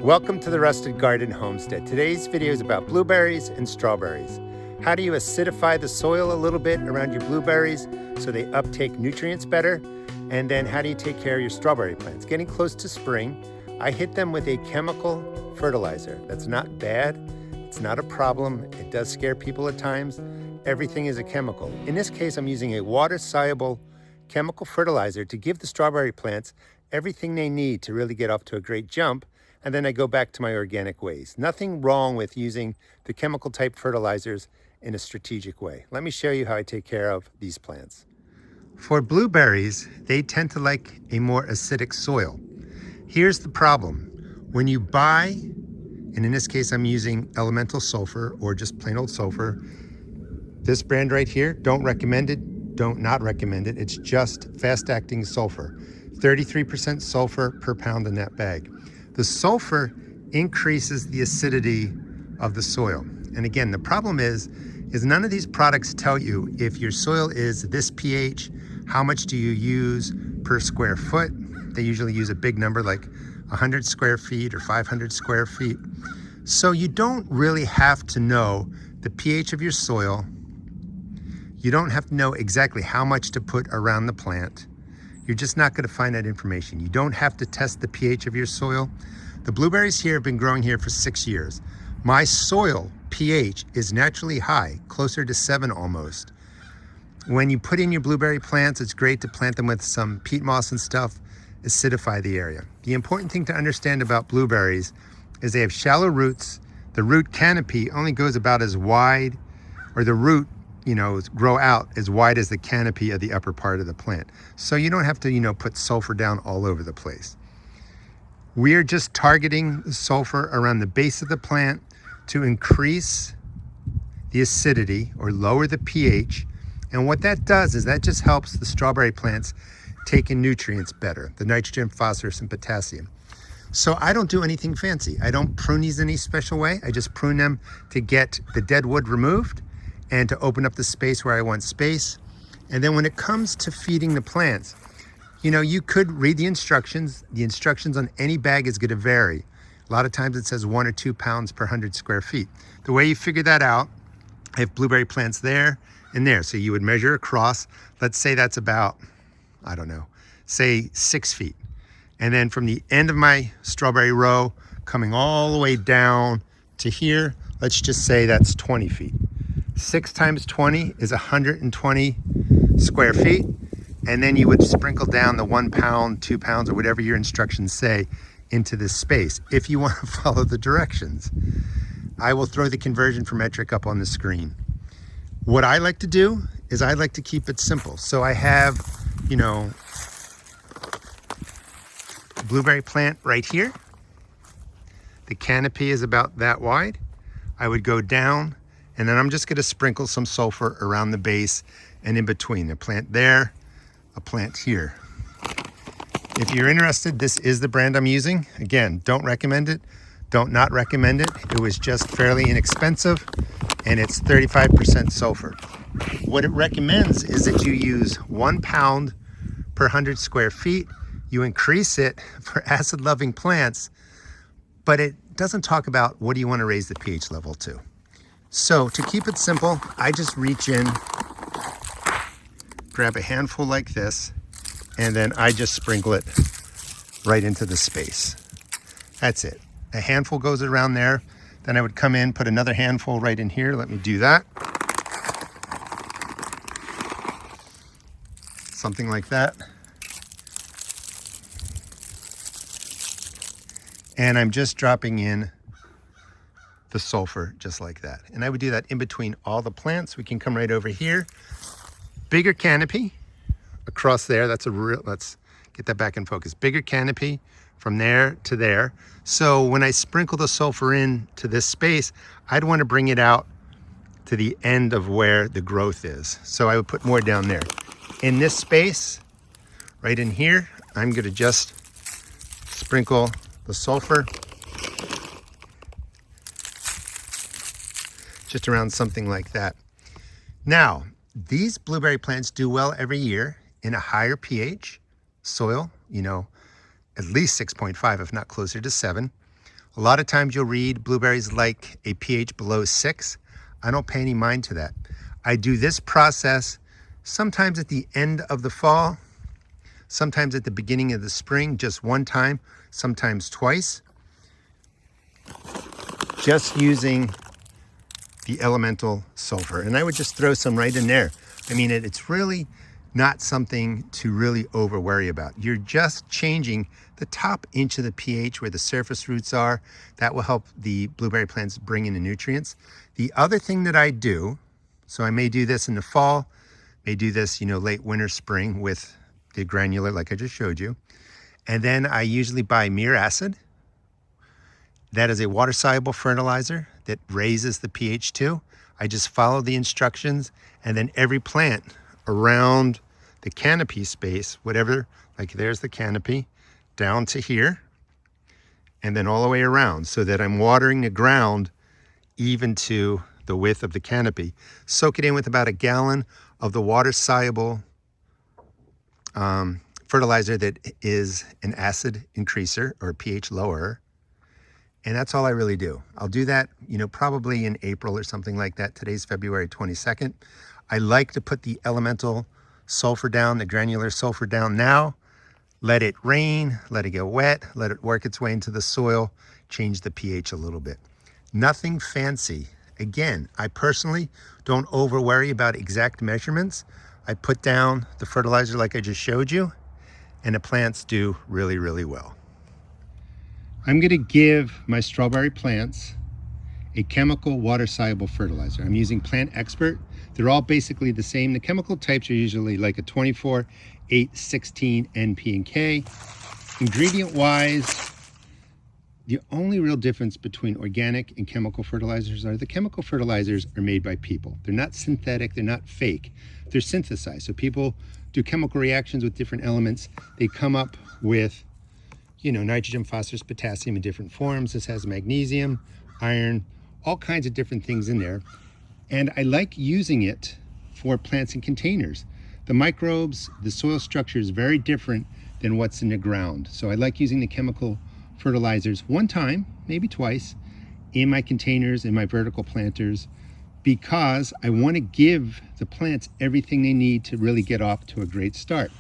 Welcome to the Rusted Garden Homestead. Today's video is about blueberries and strawberries. How do you acidify the soil a little bit around your blueberries so they uptake nutrients better? And then how do you take care of your strawberry plants? Getting close to spring, I hit them with a chemical fertilizer. That's not bad. It's not a problem. It does scare people at times. Everything is a chemical. In this case, I'm using a water-soluble chemical fertilizer to give the strawberry plants everything they need to really get off to a great jump. And then I go back to my organic ways. Nothing wrong with using the chemical type fertilizers in a strategic way. Let me show you how I take care of these plants. For blueberries, they tend to like a more acidic soil. Here's the problem. When you buy, and in this case I'm using elemental sulfur or just plain old sulfur, this brand right here, don't recommend it, don't not recommend it. It's just fast acting sulfur. 33% sulfur per pound in that bag. The sulfur increases the acidity of the soil. And again, the problem is none of these products tell you if your soil is this pH, how much do you use per square foot. They usually use a big number like 100 square feet or 500 square feet. So you don't really have to know the pH of your soil. You don't have to know exactly how much to put around the plant. You're just not going to find that information. You don't have to test the pH of your soil. The blueberries here have been growing here for 6 years. My soil pH is naturally high, closer to 7 almost. When you put in your blueberry plants, it's great to plant them with some peat moss and stuff, acidify the area. The important thing to understand about blueberries is they have shallow roots. The root canopy only goes about as wide, or the root grow out as wide as the canopy of the upper part of the plant. So you don't have to, put sulfur down all over the place. We're just targeting the sulfur around the base of the plant to increase the acidity or lower the pH. And what that does is that just helps the strawberry plants take in nutrients better, the nitrogen, phosphorus, and potassium. So I don't do anything fancy. I don't prune these any special way. I just prune them to get the dead wood removed and to open up the space where I want space. And then when it comes to feeding the plants, you could read the instructions. The instructions on any bag is going to vary. A lot of times it says 1 or 2 pounds per 100 square feet. The way you figure that out, I have blueberry plants there and there. So you would measure across, let's say that's about, say 6 feet. And then from the end of my strawberry row, coming all the way down to here, let's just say that's 20 feet. 6 times 20 is 120 square feet. And then you would sprinkle down the 1 pound, 2 pounds, or whatever your instructions say into this space, if you want to follow the directions. I will throw the conversion for metric up on the screen. What I like to do is I like to keep it simple. So I have, a blueberry plant right here. The canopy is about that wide. I would go down, and then I'm just going to sprinkle some sulfur around the base and in between. A plant there, a plant here. If you're interested, this is the brand I'm using. Again, don't recommend it. Don't not recommend it. It was just fairly inexpensive, and it's 35% sulfur. What it recommends is that you use 1 pound per 100 square feet. You increase it for acid-loving plants, but it doesn't talk about what do you want to raise the pH level to. So to keep it simple, I just reach in, grab a handful like this, and then I just sprinkle it right into the space. That's it. A handful goes around there. Then I would come in, put another handful right in here. Let me do that. Something like that. And I'm just dropping in the sulfur just like that. And I would do that in between all the plants. We can come right over here. Bigger canopy across there. Let's get that back in focus. Bigger canopy from there to there. So when I sprinkle the sulfur in to this space, I'd want to bring it out to the end of where the growth is. So I would put more down there. In this space, right in here, I'm going to just sprinkle the sulfur just around something like that. Now, these blueberry plants do well every year in a higher pH soil, at least 6.5, if not closer to 7. A lot of times you'll read blueberries like a pH below 6. I don't pay any mind to that. I do this process sometimes at the end of the fall, sometimes at the beginning of the spring, just one time, sometimes twice, just using the elemental sulfur. And I would just throw some right in there. I mean, it's really not something to really over worry about. You're just changing the top inch of the pH where the surface roots are. That will help the blueberry plants bring in the nutrients. The other thing that I do, so I may do this in the fall, may do this, late winter, spring with the granular like I just showed you. And then I usually buy Mere Acid. That is a water-soluble fertilizer that raises the pH too. I just follow the instructions, and then every plant around the canopy space, whatever, like there's the canopy, down to here, and then all the way around, so that I'm watering the ground even to the width of the canopy. Soak it in with about a gallon of the water-soluble fertilizer that is an acid increaser or pH lower. And that's all I really do. I'll do that, probably in April or something like that. Today's February 22nd. I like to put the elemental sulfur down, the granular sulfur down now. Let it rain, let it get wet, let it work its way into the soil, change the pH a little bit. Nothing fancy. Again, I personally don't over worry about exact measurements. I put down the fertilizer like I just showed you, and the plants do really, really well. I'm going to give my strawberry plants a chemical water-soluble fertilizer. I'm using Plant Expert. They're all basically the same. The chemical types are usually like a 24, 8, 16 NP and K. Ingredient-wise, the only real difference between organic and chemical fertilizers are the chemical fertilizers are made by people. They're not synthetic, they're not fake. They're synthesized. So people do chemical reactions with different elements. They come up with nitrogen, phosphorus, potassium in different forms. This has magnesium, iron, all kinds of different things in there. And I like using it for plants in containers. The microbes, the soil structure is very different than what's in the ground. So I like using the chemical fertilizers one time, maybe twice, in my containers, in my vertical planters, because I want to give the plants everything they need to really get off to a great start.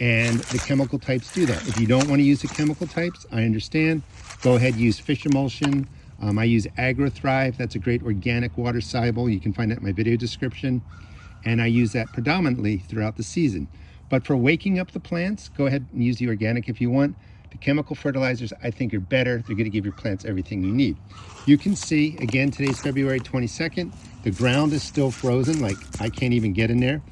And the chemical types do that. If you don't want to use the chemical types, I understand. Go ahead, use fish emulsion. I use AgroThrive. That's a great organic water soluble. You can find that in my video description. And I use that predominantly throughout the season. But for waking up the plants, go ahead and use the organic if you want. The chemical fertilizers, I think, are better. They're going to give your plants everything you need. You can see, again, today's February 22nd. The ground is still frozen, like I can't even get in there.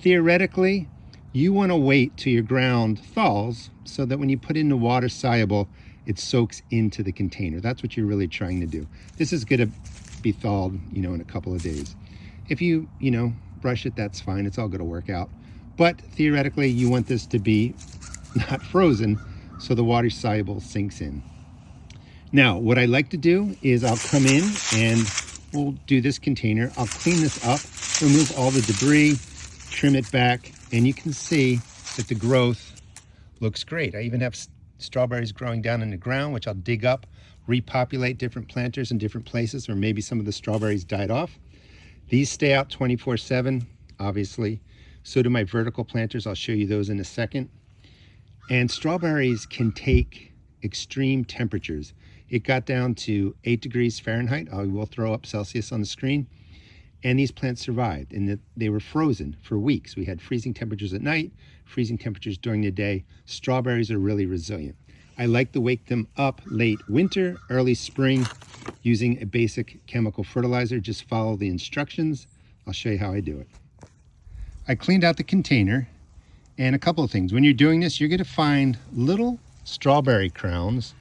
Theoretically, you want to wait till your ground thaws so that when you put in the water soluble, it soaks into the container. That's what you're really trying to do. This is going to be thawed, in a couple of days. If you, brush it, that's fine. It's all going to work out. But theoretically, you want this to be not frozen so the water soluble sinks in. Now, what I like to do is I'll come in and we'll do this container. I'll clean this up, remove all the debris, trim it back, and you can see that the growth looks great. I even have strawberries growing down in the ground, which I'll dig up, repopulate different planters in different places, or maybe some of the strawberries died off. These stay out 24/7, obviously. So do my vertical planters. I'll show you those in a second. And strawberries can take extreme temperatures. It got down to 8 degrees Fahrenheit. I will throw up Celsius on the screen. And these plants survived, and they were frozen for weeks. We had freezing temperatures at night, freezing temperatures during the day. Strawberries are really resilient. I like to wake them up late winter, early spring, using a basic chemical fertilizer. Just follow the instructions. I'll show you how I do it. I cleaned out the container, and a couple of things. When you're doing this, you're going to find little strawberry crowns.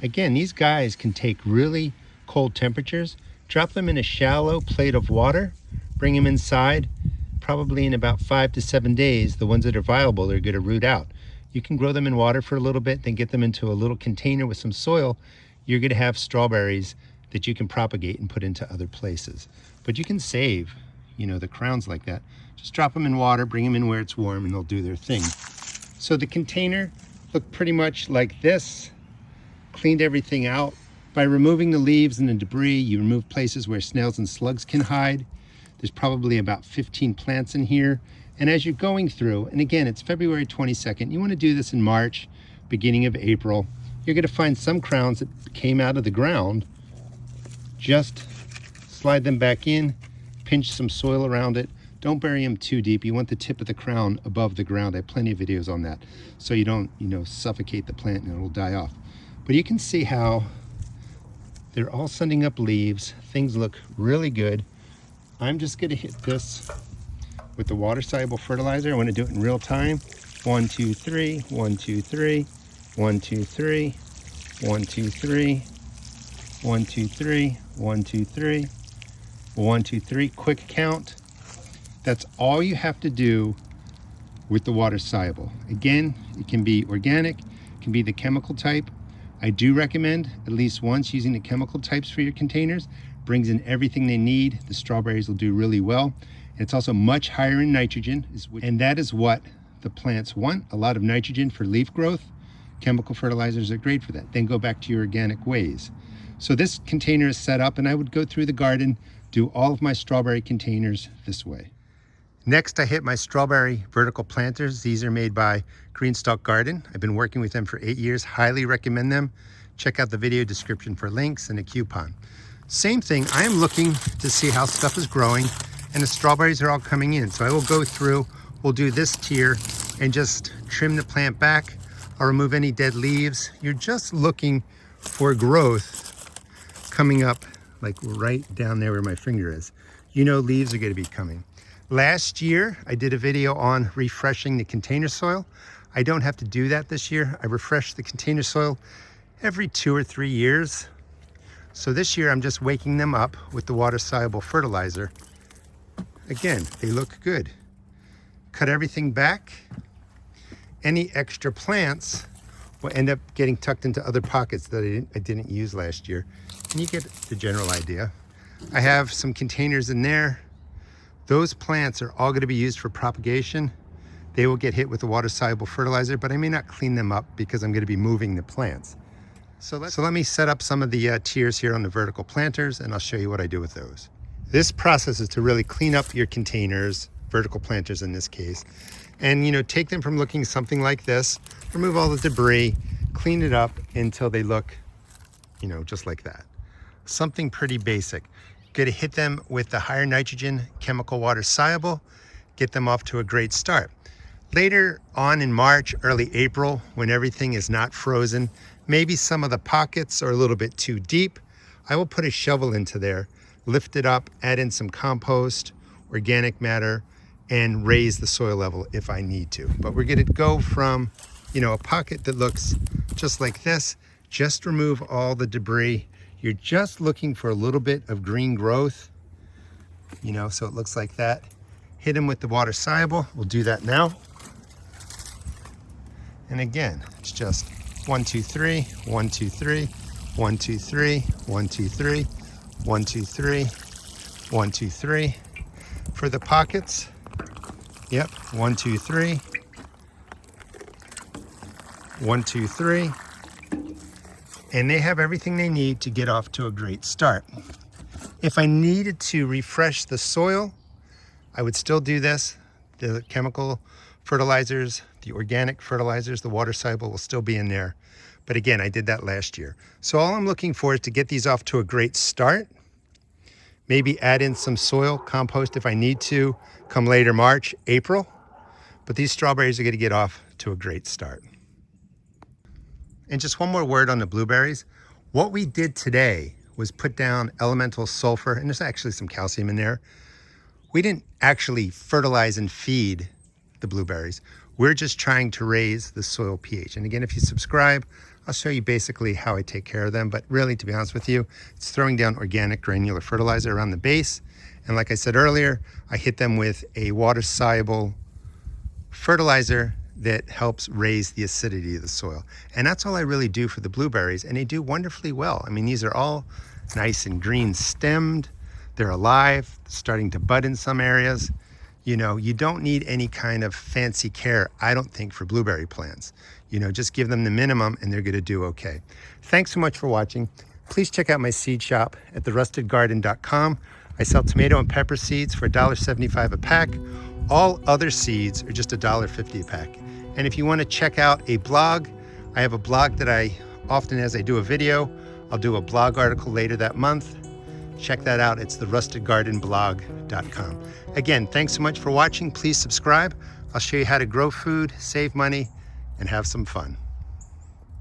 Again, these guys can take really cold temperatures. Drop them in a shallow plate of water, bring them inside. Probably in about 5 to 7 days, the ones that are viable are going to root out. You can grow them in water for a little bit, then get them into a little container with some soil. You're going to have strawberries that you can propagate and put into other places. But you can save, the crowns like that. Just drop them in water, bring them in where it's warm, and they'll do their thing. So the container looked pretty much like this. cleaned everything out. By removing the leaves and the debris, you remove places where snails and slugs can hide. There's probably about 15 plants in here. And as you're going through, and again, it's February 22nd, you want to do this in March, beginning of April, you're going to find some crowns that came out of the ground. Just slide them back in, pinch some soil around it. Don't bury them too deep. You want the tip of the crown above the ground. I have plenty of videos on that, so you don't, suffocate the plant and it'll die off. But you can see how they're all sending up leaves. Things look really good. I'm just going to hit this with the water-soluble fertilizer. I want to do it in real time. 1, 2, 3, 1, 2, 3, 1, 2, 3, 1, 2, 3, 1, 2, 3, 1, 2, 3, 1, 2, 3. Quick count. That's all you have to do with the water-soluble. Again, it can be organic, it can be the chemical type. I do recommend at least once using the chemical types for your containers. Brings in everything they need. The strawberries will do really well. And it's also much higher in nitrogen, and that is what the plants want. A lot of nitrogen for leaf growth. Chemical fertilizers are great for that. Then go back to your organic ways. So this container is set up, and I would go through the garden, do all of my strawberry containers this way. Next, I hit my strawberry vertical planters. These are made by GreenStalk Garden. I've been working with them for 8 years. Highly recommend them. Check out the video description for links and a coupon. Same thing, I am looking to see how stuff is growing, and the strawberries are all coming in. So I will go through, we'll do this tier and just trim the plant back. I'll remove any dead leaves. You're just looking for growth coming up, like right down there where my finger is. Leaves are going to be coming. Last year, I did a video on refreshing the container soil. I don't have to do that this year. I refresh the container soil every 2 or 3 years. So this year, I'm just waking them up with the water-soluble fertilizer. Again, they look good. Cut everything back. Any extra plants will end up getting tucked into other pockets that I didn't use last year. And you get the general idea. I have some containers in there. Those plants are all going to be used for propagation. They will get hit with the water-soluble fertilizer, but I may not clean them up because I'm going to be moving the plants. So let me set up some of the tiers here on the vertical planters, and I'll show you what I do with those. This process is to really clean up your containers, vertical planters in this case, and take them from looking something like this, remove all the debris, clean it up until they look, just like that. Something pretty basic. Going to hit them with the higher nitrogen chemical water-soluble, get them off to a great start. Later on in March, early April, when everything is not frozen, maybe some of the pockets are a little bit too deep, I will put a shovel into there, lift it up, add in some compost, organic matter, and raise the soil level if I need to. But we're going to go from, a pocket that looks just like this, just remove all the debris. You're just looking for a little bit of green growth, so it looks like that. Hit them with the water-soluble. We'll do that now. And again, it's just 1, 2, 3, 1, 2, 3, 1, 2, 3, 1, 2, 3, 1, 2, 3, 1, 2, 3. For the pockets, yep, 1, 2, 3, 1, 2, 3. And they have everything they need to get off to a great start. If I needed to refresh the soil, I would still do this. The chemical fertilizers, the organic fertilizers, the water-soluble will still be in there. But again, I did that last year. So all I'm looking for is to get these off to a great start. Maybe add in some soil, compost if I need to, come later March, April. But these strawberries are going to get off to a great start. And just one more word on the blueberries. What we did today was put down elemental sulfur, and there's actually some calcium in there. We didn't actually fertilize and feed the blueberries. We're just trying to raise the soil pH. And again, if you subscribe, I'll show you basically how I take care of them. But really, to be honest with you, it's throwing down organic granular fertilizer around the base. And like I said earlier, I hit them with a water-soluble fertilizer that helps raise the acidity of the soil. And that's all I really do for the blueberries, and they do wonderfully well. I mean, these are all nice and green stemmed. They're alive, starting to bud in some areas. You know, you don't need any kind of fancy care, I don't think, for blueberry plants. You know, just give them the minimum and they're gonna do okay. Thanks so much for watching. Please check out my seed shop at therustedgarden.com. I sell tomato and pepper seeds for $1.75 a pack. All other seeds are just $1.50 a pack. And if you want to check out a blog, I have a blog that I often, as I do a video, I'll do a blog article later that month. Check that out. It's therustedgardenblog.com. Again, thanks so much for watching. Please subscribe. I'll show you how to grow food, save money, and have some fun.